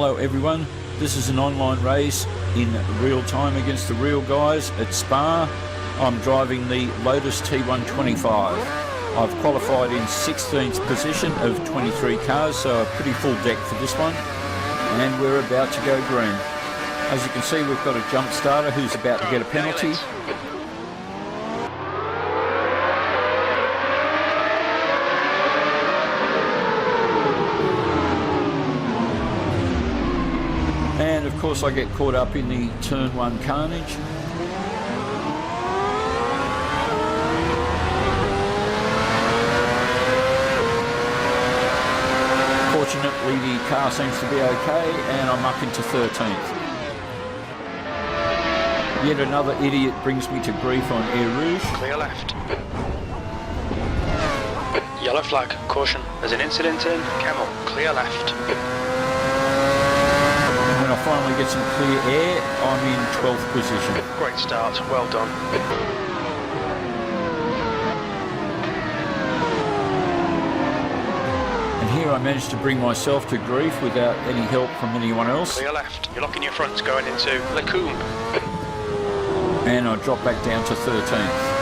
Hello everyone, this is an online race in real time against the real guys at Spa. I'm driving the Lotus T125. I've qualified in 16th position of 23 cars, so a pretty full deck for this one. And we're about to go green. As you can see, we've got a jump starter who's about to get a penalty. And of course I get caught up in the turn 1 carnage. Fortunately the car seems to be okay and I'm up into 13th. Yet another idiot brings me to grief on Air Rouge. Clear left. Yellow flag, caution. There's an incident in Camel. Clear left. When I finally get some clear air, I'm in 12th position. Great start, well done. And here I managed to bring myself to grief without any help from anyone else. Clear left. You're locking your fronts going into Lacoon. And I drop back down to 13th.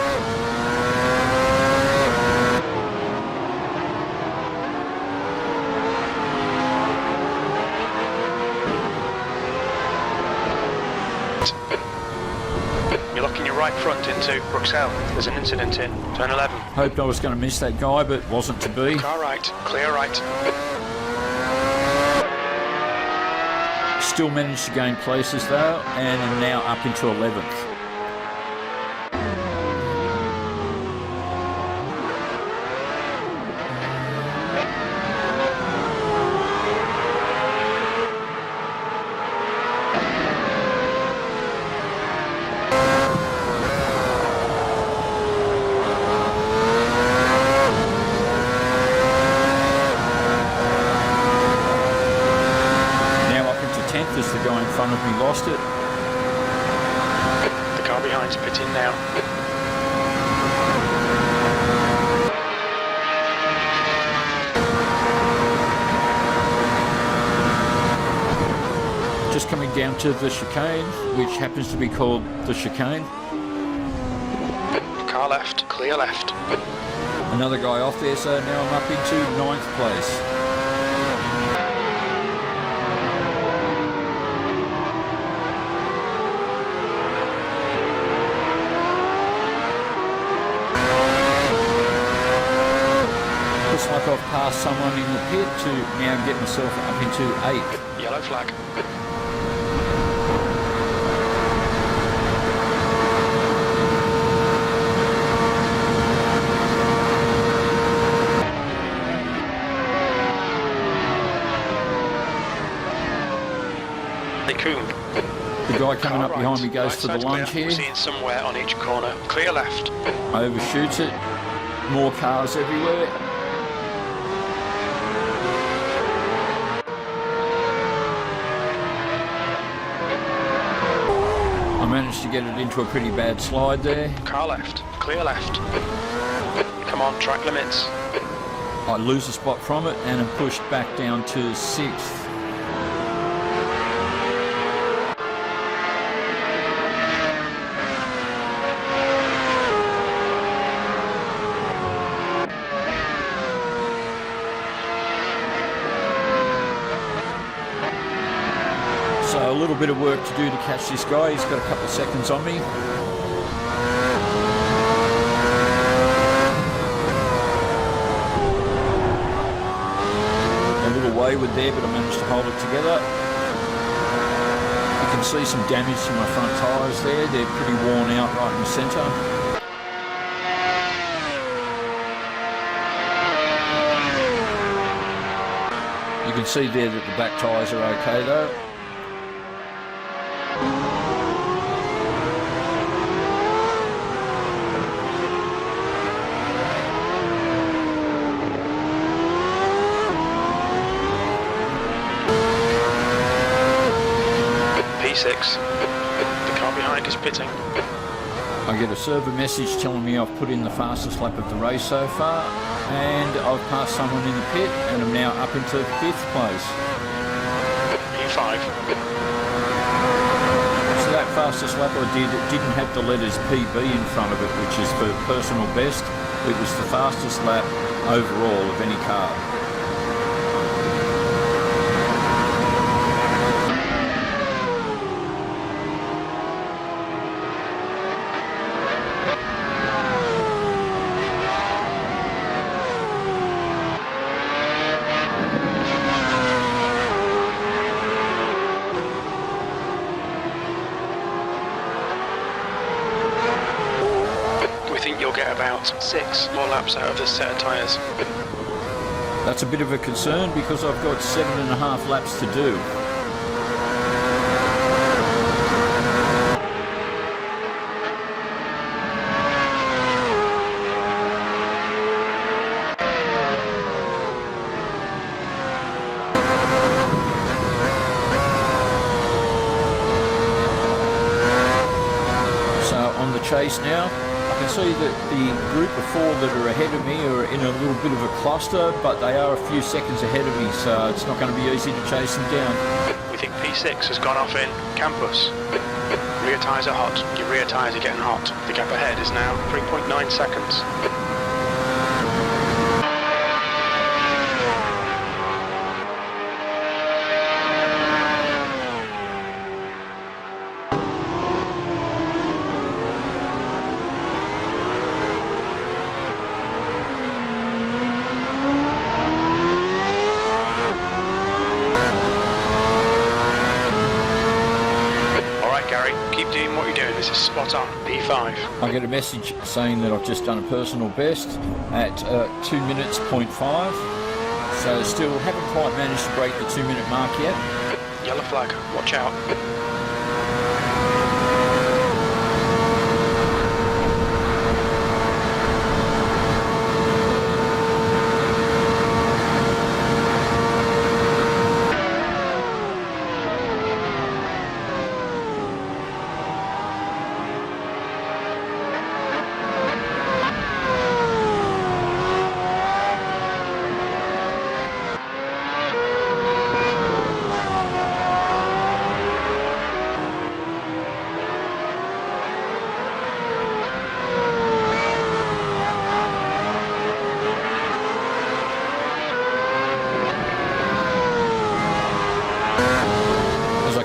You're locking your right front into Bruxelles. There's an incident in turn 11. Hoped I was going to miss that guy, but wasn't to be. Car right, clear right. Still managed to gain places though, and am now up into 11th. As the guy in front of me lost it. The car behind's pitting now. Just coming down to the chicane, which happens to be called the chicane. Car left, clear left. Another guy off there, so now I'm up into 9th place. Looks like I've passed someone in the pit to now get myself up into 8th. Yellow flag. Lacoon. The guy coming up behind me goes right for the lunge clear. here. Seeing somewhere on each corner. Clear left. Overshoots it. More cars everywhere. I managed to get it into a pretty bad slide there. Car left, clear left. Come on, track limits. I lose a spot from it and am pushed back down to 6th. So a little bit of work to do to catch this guy. He's got a couple of seconds on me. A little wayward there, but I managed to hold it together. You can see some damage to my front tyres there. They're pretty worn out right in the centre. You can see there that the back tyres are okay though. P6. The car behind is pitting. I get a server message telling me I've put in the fastest lap of the race so far, and I've passed someone in the pit and I'm now up into 5th place. P5. So that fastest lap I did, it didn't have the letters PB in front of it, which is for personal best. It was the fastest lap overall of any car. You'll get about 6 more laps out of this set of tyres. That's a bit of a concern because I've got 7.5 laps to do. So on the chase now. I can see that the group of 4 that are ahead of me are in a little bit of a cluster, but they are a few seconds ahead of me, so it's not going to be easy to chase them down. We think P6 has gone off in campus. Rear tyres are hot. Your rear tyres are getting hot. The gap ahead is now 3.9 seconds. Keep doing what you're doing, this is spot on, P5. I get a message saying that I've just done a personal best at 2 minutes, 0.5. So still haven't quite managed to break the 2-minute mark yet. Yellow flag, watch out.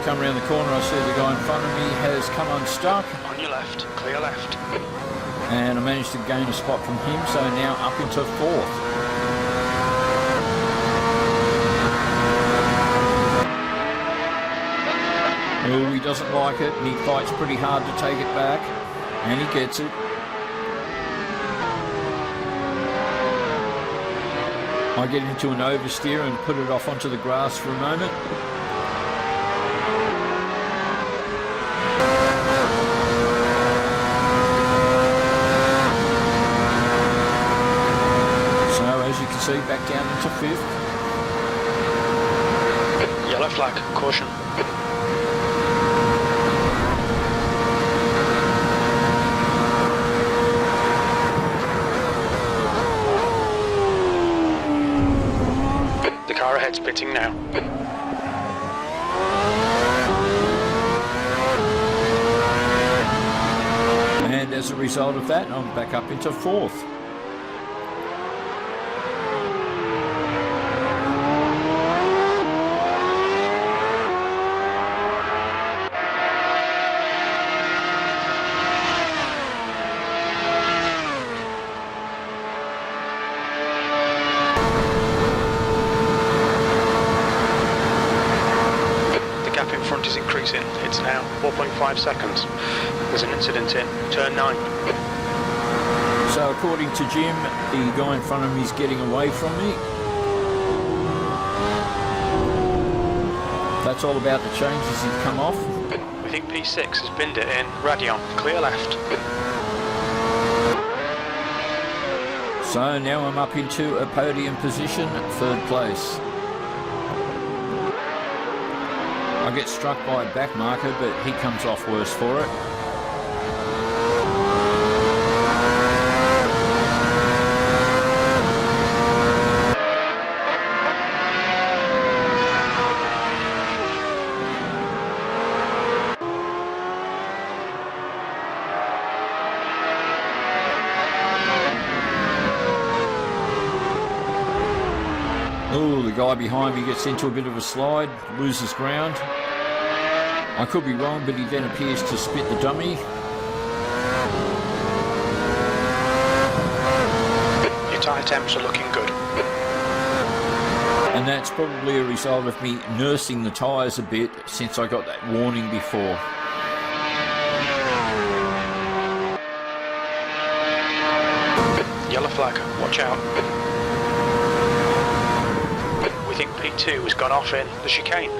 Come around the corner, I see the guy in front of me has come unstuck. On your left, clear left. And I managed to gain a spot from him, so now up into 4th. Oh, he doesn't like it, and he fights pretty hard to take it back, and he gets it. I get into an oversteer and put it off onto the grass for a moment. See, back down into 5th. Yellow flag, caution. The car ahead's pitting now. And as a result of that, I'm back up into 4th. Is increasing. It's now 4.5 seconds. There's an incident in turn 9. So according to Jim, the guy in front of me is getting away from me. That's all about the changes he's come off. We think P6 has binned it in. Radion, clear left. So now I'm up into a podium position, 3rd place. I get struck by a back marker, but he comes off worse for it. Oh, the guy behind me gets into a bit of a slide, loses ground. I could be wrong, but he then appears to spit the dummy. Your tyre temps are looking good. And that's probably a result of me nursing the tyres a bit since I got that warning before. Yellow flag, watch out. We think P2 has gone off in the chicane.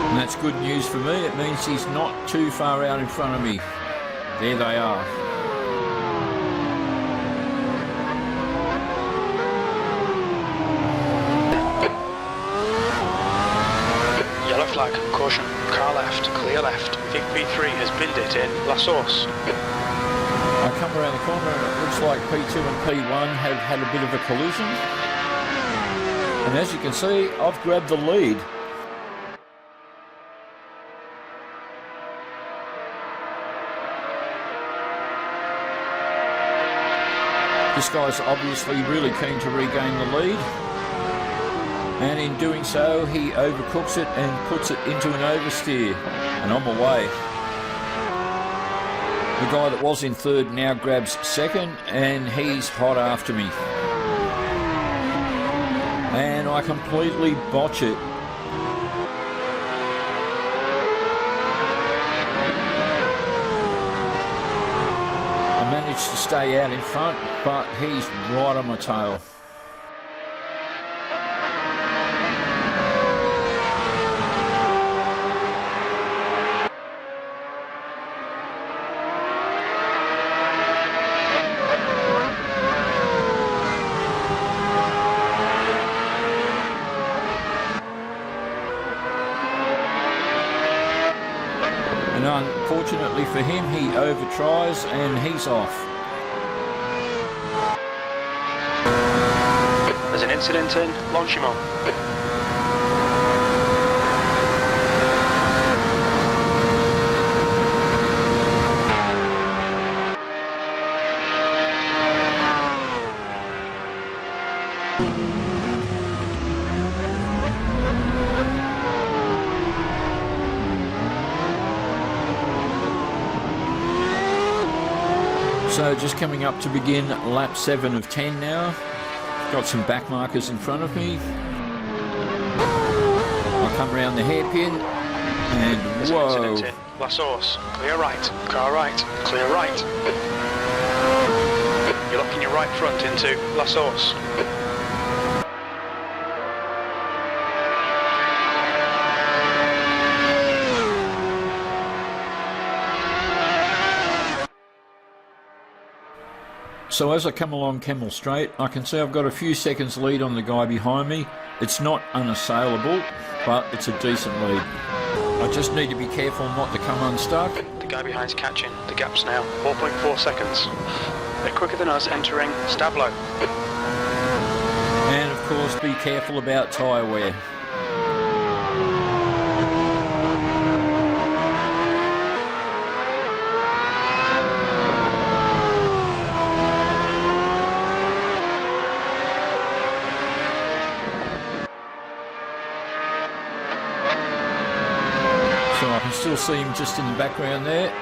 And that's good news for me. It means he's not too far out in front of me. There they are. Yellow flag, caution, car left, clear left. We think P3 has binned it in La Source. I come around the corner and it looks like P2 and P1 have had a bit of a collision. And as you can see, I've grabbed the lead. This guy's obviously really keen to regain the lead. And in doing so, he overcooks it and puts it into an oversteer. And I'm away. The guy that was in third now grabs second, and he's hot after me. And I completely botch it. I managed to stay out in front, but he's right on my tail. And unfortunately for him, he overtries and he's off. There's an incident in Longchamp. So just coming up to begin lap 7 of 10 now. Got some back markers in front of me. I come around the hairpin and whoa. Incident in La Source. Clear right, car right, clear right. You're locking your right front into La Source. So as I come along Camel Straight, I can see I've got a few seconds lead on the guy behind me. It's not unassailable, but it's a decent lead. I just need to be careful not to come unstuck. The guy behind's catching. The gap's now 4.4 seconds. They're quicker than us entering Stablo. And of course, be careful about tyre wear. So I can still see him just in the background there.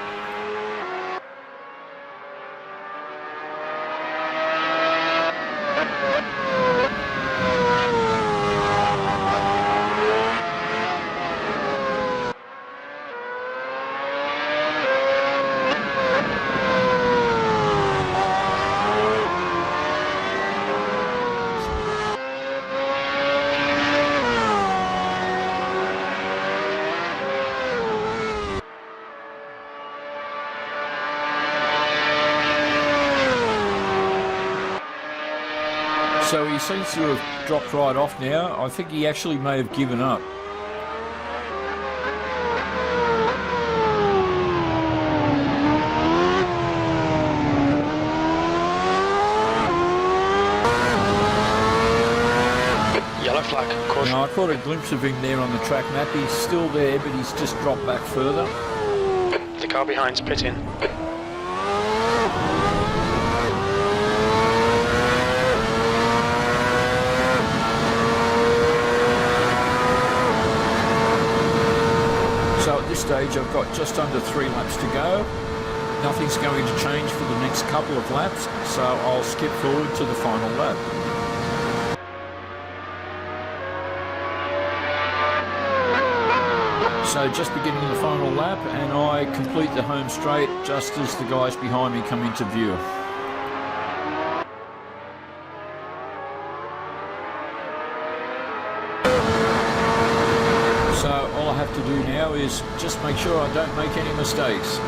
So he seems to have dropped right off now. I think he actually may have given up. Yellow flag, caution. Now, I caught a glimpse of him there on the track map. He's still there, but he's just dropped back further. The car behind's pitting. this stage I've got just under 3 laps to go. Nothing's going to change for the next couple of laps, so I'll skip forward to the final lap. So just beginning the final lap, and I complete the home straight just as the guys behind me come into view. So all I have to do now is just make sure I don't make any mistakes.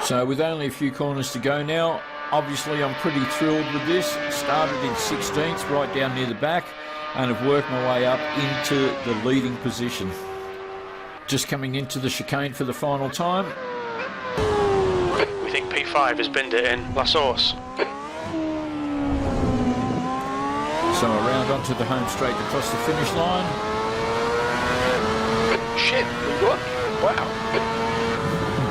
So with only a few corners to go now, obviously I'm pretty thrilled with this. Started in 16th, right down near the back, and have worked my way up into the leading position. Just coming into the chicane for the final time. We think P5 has binned it in La Source. So around onto the home straight across the finish line. Shit, we won. Wow.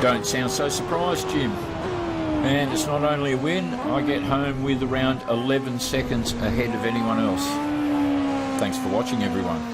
Don't sound so surprised, Jim. And it's not only a win, I get home with around 11 seconds ahead of anyone else. Thanks for watching, everyone.